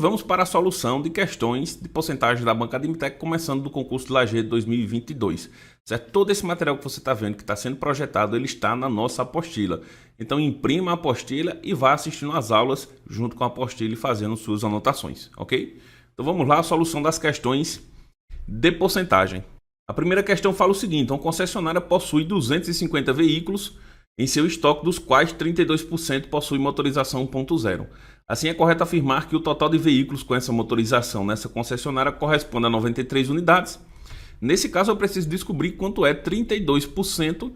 vamos para a solução de questões de porcentagem da banca Admitec, começando do concurso de Lajeado de 2022. Certo? Todo esse material que você está vendo, que está sendo projetado, ele está na nossa apostila. Então imprima a apostila e vá assistindo às aulas junto com a apostila e fazendo suas anotações, ok? Então vamos lá, a solução das questões de porcentagem. A primeira questão fala o seguinte: uma concessionária possui 250 veículos em seu estoque, dos quais 32% possui motorização 1.0. Assim, é correto afirmar que o total de veículos com essa motorização nessa concessionária corresponde a 93 unidades. Nesse caso, eu preciso descobrir quanto é 32%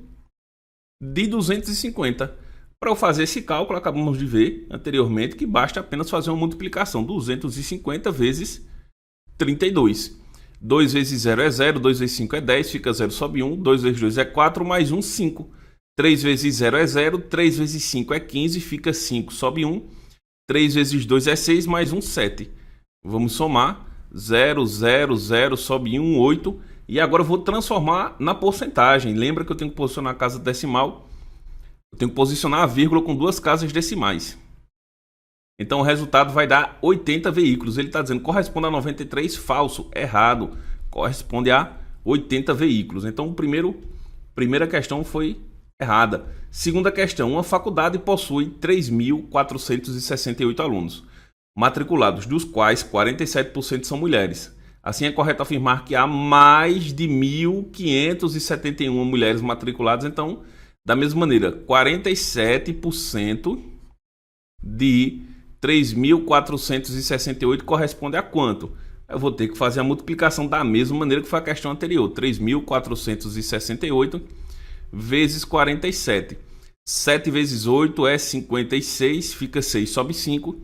de 250. Para eu fazer esse cálculo, acabamos de ver anteriormente que basta apenas fazer uma multiplicação: 250 vezes 32. 2 vezes 0 é 0, 2 vezes 5 é 10, fica 0, sobe 1, 2 vezes 2 é 4, mais 1, 5. 3 vezes 0 é 0, 3 vezes 5 é 15, fica 5, sobe 1. 3 vezes 2 é 6, mais 1, 7. Vamos somar. 0, 0, 0, sobe 1, 8. E agora eu vou transformar na porcentagem. Lembra que eu tenho que posicionar a casa decimal? Eu tenho que posicionar a vírgula com duas casas decimais. Então o resultado vai dar 80 veículos. Ele está dizendo corresponde a 93, falso, errado. Corresponde a 80 veículos. Então primeira questão foi errada. Segunda questão: uma faculdade possui 3.468 alunos matriculados, dos quais 47% são mulheres. Assim, é correto afirmar que há mais de 1.571 mulheres matriculadas. Então, da mesma maneira, 47% de 3.468 corresponde a quanto? Eu vou ter que fazer a multiplicação da mesma maneira que foi a questão anterior: 3.468 vezes 47. 7 vezes 8 é 56, fica 6, sobe 5.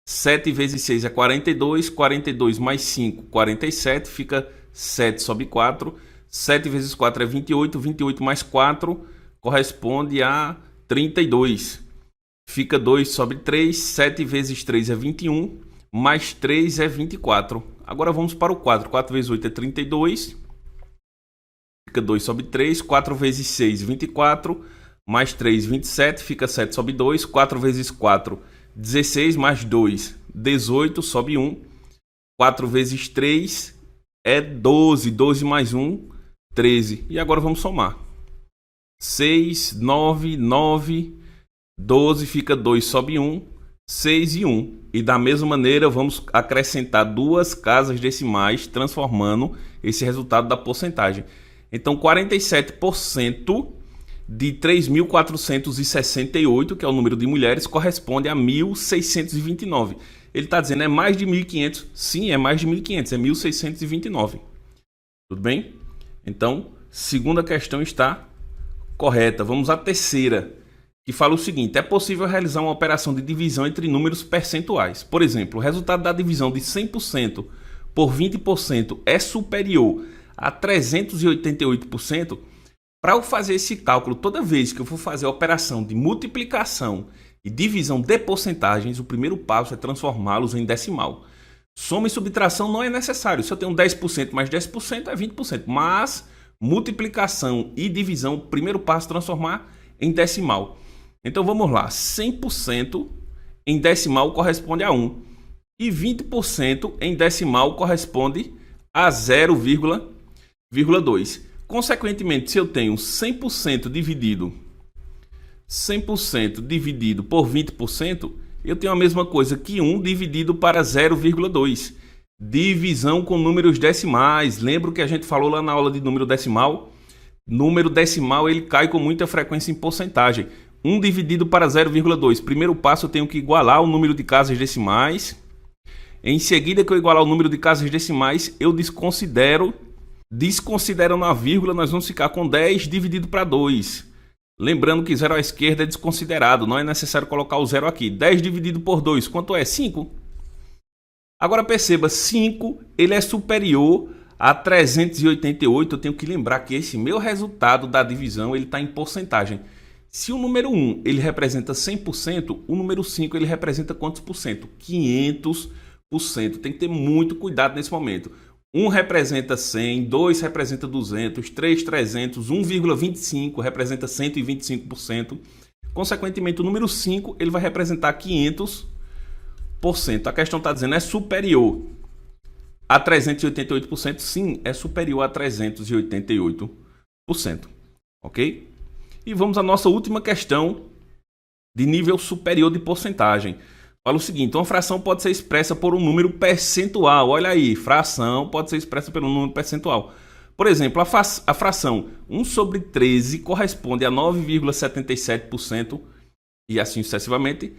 7 vezes 6 é 42, 42 mais 5, 47, fica 7, sobe 4. 7 vezes 4 é 28, 28 mais 4 corresponde a 32. Fica 2, sobe 3, 7 vezes 3 é 21, mais 3 é 24. Agora vamos para o 4. 4 vezes 8 é 32. Fica 2, sobe 3, 4 vezes 6, 24, mais 3, 27, fica 7, sobe 2, 4 vezes 4, 16, mais 2, 18, sobe 1, 4 vezes 3 é 12, 12 mais 1, 13. E agora vamos somar. 6, 9, 9, 12, fica 2, sobe 1, 6 e 1. E da mesma maneira vamos acrescentar duas casas decimais, transformando esse resultado da porcentagem. Então, 47% de 3.468, que é o número de mulheres, corresponde a 1.629. Ele está dizendo, é mais de 1.500. Sim, é mais de 1.500, é 1.629. Tudo bem? Então, segunda questão está correta. Vamos à terceira, que fala o seguinte: é possível realizar uma operação de divisão entre números percentuais. Por exemplo, o resultado da divisão de 100% por 20% é superior a 388%. Para eu fazer esse cálculo, toda vez que eu for fazer a operação de multiplicação e divisão de porcentagens, o primeiro passo é transformá-los em decimal. Soma e subtração não é necessário. Se eu tenho 10% mais 10% é 20%. Mas multiplicação e divisão, o primeiro passo é transformar em decimal. Então vamos lá. 100% em decimal corresponde a 1. E 20% em decimal corresponde a 0,2. Consequentemente, se eu tenho 100% dividido por 20%, eu tenho a mesma coisa que 1 dividido para 0,2. Divisão com números decimais. Lembra que a gente falou lá na aula de número decimal? Número decimal ele cai com muita frequência em porcentagem. 1 dividido para 0,2. Primeiro passo, eu tenho que igualar o número de casas decimais. Em seguida que eu igualar o número de casas decimais, eu desconsiderando a vírgula, nós vamos ficar com 10 dividido para 2. Lembrando que 0 à esquerda é desconsiderado, não é necessário colocar o 0 aqui. 10 dividido por 2, quanto é? 5. Agora perceba, 5 ele é superior a 388. Eu tenho que lembrar que esse meu resultado da divisão ele está em porcentagem. Se o número 1 ele representa 100%, o número 5 ele representa quantos por cento? 500%. Tem que ter muito cuidado nesse momento. 1 representa 100, 2 representa 200, 3, 300, 1,25 representa 125%. Consequentemente, o número 5 ele vai representar 500%. A questão está dizendo é superior a 388%? Sim, é superior a 388%. Ok? E vamos à nossa última questão de nível superior de porcentagem. Fala o seguinte: uma fração pode ser expressa por um número percentual. Olha aí, fração pode ser expressa por um número percentual. Por exemplo, a fração 1 sobre 13 corresponde a 9,77% e assim sucessivamente.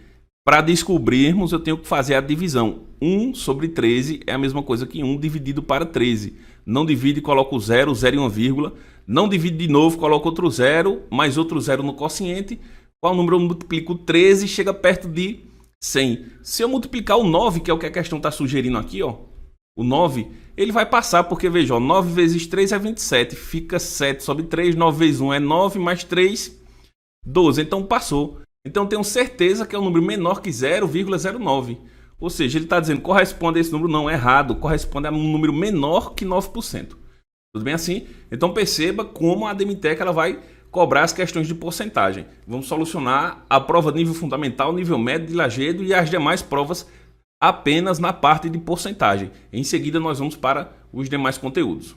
Para descobrirmos, eu tenho que fazer a divisão. 1 sobre 13 é a mesma coisa que 1 dividido para 13. Não divide, coloca o 0, 0 e uma vírgula. Não divide de novo, coloca outro 0, mais outro 0 no quociente. Qual número eu multiplico 13 chega perto de 100. Se eu multiplicar o 9, que é o que a questão está sugerindo aqui, ó, o 9, ele vai passar, porque veja, ó, 9 vezes 3 é 27, fica 7 sobre 3, 9 vezes 1 é 9, mais 3, 12, então passou. Então tenho certeza que é um número menor que 0,09. Ou seja, ele está dizendo que corresponde a esse número, não, errado, corresponde a um número menor que 9%. Tudo bem assim? Então perceba como a Admitec ela vai cobrar as questões de porcentagem. Vamos solucionar a prova de nível fundamental, nível médio de Lajedo e as demais provas apenas na parte de porcentagem. Em seguida nós vamos para os demais conteúdos.